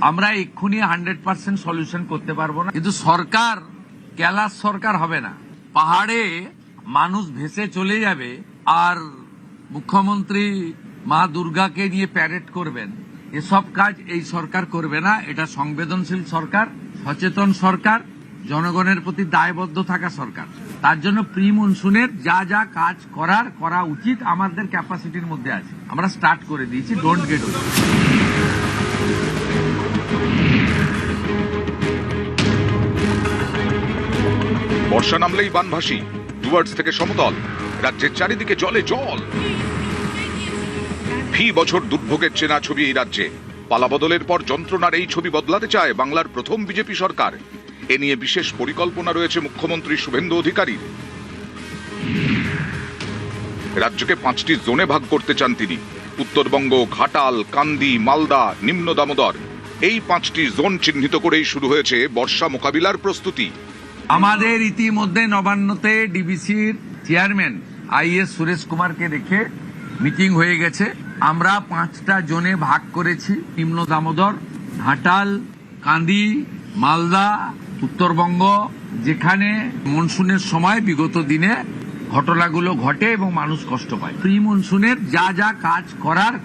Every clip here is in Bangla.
আমরা এক্ষুনি 100% সলিউশন করতে পারবো না, কিন্তু সরকার ক্যালাস সরকার হবে না। পাহাড়ে মানুষ ভেসে চলে যাবে আর মুখ্যমন্ত্রী মা দুর্গাকে নিয়ে প্যারেড করবেন, এসব কাজ এই সরকার করবে না। এটা সংবেদনশীল সরকার, সচেতন সরকার, জনগণের প্রতি দায়বদ্ধ থাকা সরকার। তার জন্য প্রি মনসুনের যা যা কাজ করা উচিত আমাদের ক্যাপাসিটির মধ্যে আছে, আমরা স্টার্ট করে দিয়েছি। ডোন্ট গেট ওয়ারি। বর্ষা নামলেই বানভাসী, ডুয়ার্স থেকে সমতল, রাজ্যের চারিদিকে জলে জল। ফি বছর দুর্ভোগের চেনা ছবি এই রাজ্যে। পালাবদলের পর যন্ত্রণার এই ছবি বদলাতে চায় বাংলার প্রথম বিজেপি সরকার। এ নিয়ে বিশেষ পরিকল্পনা রয়েছে মুখ্যমন্ত্রী শুভেন্দু অধিকারীর। রাজ্যকে 5টি জোনে ভাগ করতে চান তিনি। উত্তরবঙ্গ, ঘাটাল, কান্দি, মালদা, নিম্ন দামোদর, এই 5টি জোন চিহ্নিত করেই শুরু হয়েছে বর্ষা মোকাবিলার প্রস্তুতি। আমাদের ইতিমধ্যে নবান্নতে ডিবিসির চেয়ারম্যান আইএস সুরেশ কুমারকে রেখে মিটিং হয়ে গেছে। আমরা 5টা জোনে ভাগ করেছি। নিম্ন দামোদর, ঘাটাল, কান্দি, মালদা, উত্তরবঙ্গ, যেখানে মনসুনের সময় বিগত দিনে ঘটনাগুলো ঘটে এবং মানুষ কষ্ট পায়। প্রি মনসুনের যা যা কাজ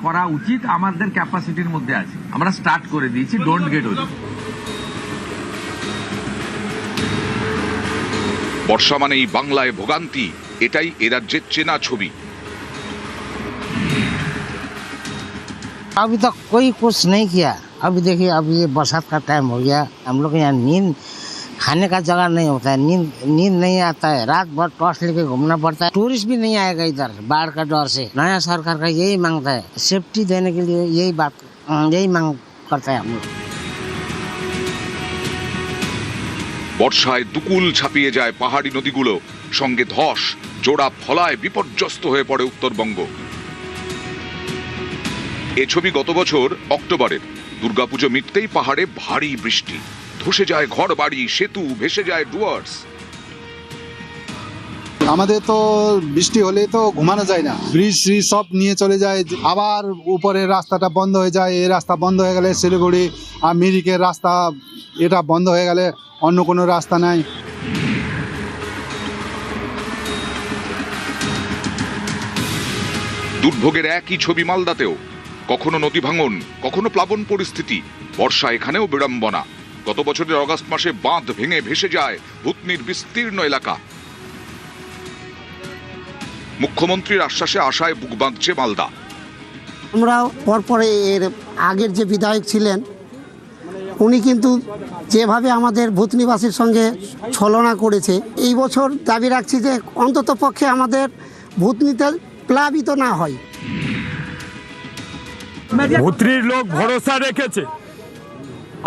করা উচিত আমাদের ক্যাপাসিটির মধ্যে আছে, আমরা স্টার্ট করে দিয়েছি। ডোন্ট গেট ওয়ারি। বর্ষা মানেই বাংলায় ভোগান্তি, এটাই এ রাজ্যের চেনা ছবি। अभी तक कोई कुछ नहीं किया। अभी देखिए, अभी ये बरसात का टाइम हो गया, हम लोग यहाँ नींद खाने का जगह नहीं होता है, नींद नहीं आता है, रात भर टॉर्च लेके घूमना पड़ता है। टूरिस्ट भी नहीं आएगा इधर बाढ़ का डर से। नया सरकार का यही मांगता है, सेफ्टी देने के लिए यही मांग करता है हम लोग। বর্ষায় দুকুল ছাপিয়ে যায় পাহাড়ি নদীগুলো, সঙ্গে ধস, জোড়া ফলায় বিপর্যস্ত হয়ে পড়ে উত্তরবঙ্গ। এ ছবি গত বছর অক্টোবরের। দুর্গাপুজো মিটতেই পাহাড়ে ভারী বৃষ্টি, ধসে যায় ঘর বাড়ি, সেতু, ভেসে যায় ডুয়ার্স। আমাদের তো বৃষ্টি হলে তো ঘুমানো যায় না, ব্রিজ সব নিয়ে চলে যায়। আবার উপরের রাস্তাটা বন্ধ হয়ে যায়। এই রাস্তা বন্ধ হয়ে গেলে শিলিগুড়ি আর মিরিকের রাস্তা, এটা বন্ধ হয়ে গেলে অন্য কোনো রাস্তা নাই। দুর্ভোগের একই ছবি মালদাতেও। কখনো নদী ভাঙন, কখনো প্লাবন পরিস্থিতি। বর্ষা এখানেও বিড়ম্বনা। গত বছরের অগাস্ট মাসে বাঁধ ভেঙে ভেসে যায় ভূতনির বিস্তীর্ণ এলাকা। মুখ্যমন্ত্রীর আশ্বাসে আশায় বুক বাঁধছে মালদা। আমরা পরপরে এর আগের যে বিধায়ক ছিলেন উনি কিন্তু যেভাবে আমাদের ভূতনিবাসীর সঙ্গে ছলনা করেছে, এই বছর দাবি রাখছি যে অন্তত পক্ষে আমাদের ভূতনিতে প্লাবিত না হয়। ভূতনির লোক ভরসা রেখেছে,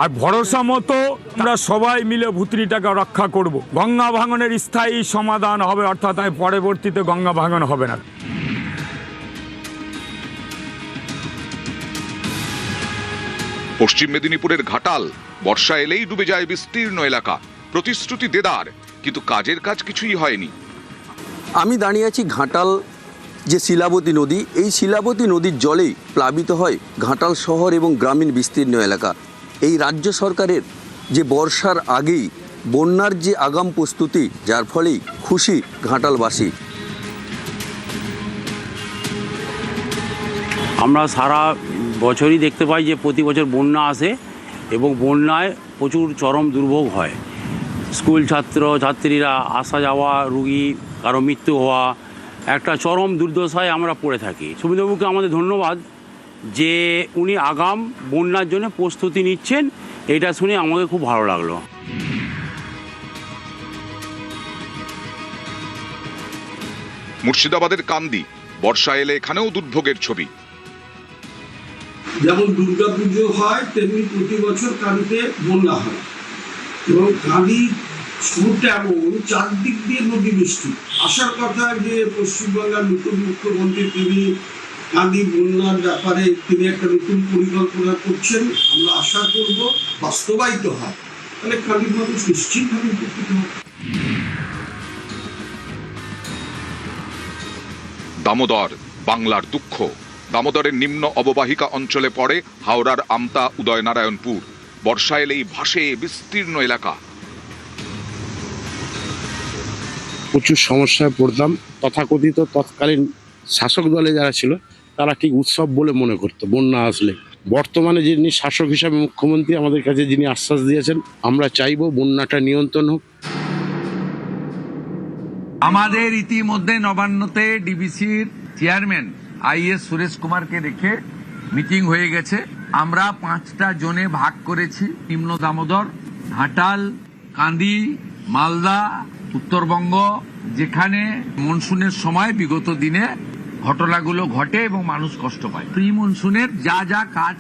আর ভরসা মতো আমরা সবাই মিলে ভূতনিটাকে রক্ষা করব। গঙ্গা ভাঙনের স্থায়ী সমাধান হবে, অর্থাৎ পরবর্তীতে গঙ্গা ভাঙন হবে না। পশ্চিম মেদিনীপুরের ঘাটাল, বর্ষা এলেই ডুবে যায় বিস্তীর্ণ এলাকা। প্রতিশ্রুতি দেদার, কিন্তু কাজের কাজ কিছুই হয়নি। আমি দাঁড়িয়ে আছি ঘাটাল যে শিলাবতী নদী, এই শিলাবতী নদীর জলেই প্লাবিত হয় ঘাটাল শহর এবং গ্রামীণ বিস্তীর্ণ এলাকা। এই রাজ্য সরকারের যে বর্ষার আগেই বন্যার যে আগাম প্রস্তুতি, যার ফলেই খুশি ঘাটালবাসী। আমরা সারা বছরই দেখতে পাই যে প্রতি বছর বন্যা আসে এবং বন্যায় প্রচুর চরম দুর্ভোগ হয়। স্কুল ছাত্রীরা আসা যাওয়া, রুগী কারো মৃত্যু হওয়া, একটা চরম দুর্দশায় আমরা পড়ে থাকি। শুভেন্দুবাবুকে আমাদের ধন্যবাদ যে উনি আগাম বন্যার জন্য প্রস্তুতি নিচ্ছেন, এটা শুনে আমাকে খুব ভালো লাগলো। মুর্শিদাবাদের কান্দি, বর্ষা এলে এখানেও দুর্ভোগের ছবি। যেমন দুর্গাপুজো হয় তেমনি প্রতি বছর কাঁদিতে বন্যা হয়, এবং কাঁদি শুরুটা এমন চারদিক দিয়ে নদী বৃষ্টি। আসার কথা যে পশ্চিমবাংলার নতুন মুখ্যমন্ত্রী তিনি কাঁদি বন্যার ব্যাপারে তিনি একটা নতুন পরিকল্পনা করছেন। আমরা আশা করব বাস্তবায়িত হয়, তাহলে কাঁদির মানুষ নিশ্চিতভাবে উপকৃত হবে। দামোদর, বাংলার দুঃখ। দামোদরের নিম্ন অববাহিকা অঞ্চলে পড়ে হাওড়ার আমতা, উদয়নারায়ণপুর। বর্ষা এলেই ভাসে বিস্তীর্ণ এলাকা। প্রচুর সমস্যায় পড়তাম। তথাকথিত তৎকালীন শাসক দলে যারা ছিল তারা ঠিক উৎসব বলে মনে করতো বন্যা আসলে। বর্তমানে যিনি শাসক হিসাবে মুখ্যমন্ত্রী আমাদের কাছে যিনি আশ্বাস দিয়েছেন, আমরা চাইবো বন্যাটা নিয়ন্ত্রণ হোক। আমাদের ইতিমধ্যে নবান্নতে ডিবিসির চেয়ারম্যান আইএস সুরেশ কুমারকে রেখে মিটিং হয়ে গেছে। আমরা 5টা জোনে ভাগ করেছি: নিম্ন দামোদর, ঘাটাল, কান্দি, মালদা, উত্তরবঙ্গ, যেখানে মনসুনের সময় বিগত দিনে ঘটনাগুলো ঘটে এবং মানুষ কষ্ট পায়। প্রি মনসুনের যা যা কাজ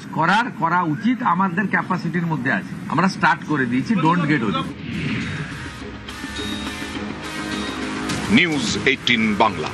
করা উচিত আমাদের ক্যাপাসিটির মধ্যে আছে, আমরা স্টার্ট করে দিয়েছি। ডোন্ট গেট ওরি। নিউজ 18 বাংলা।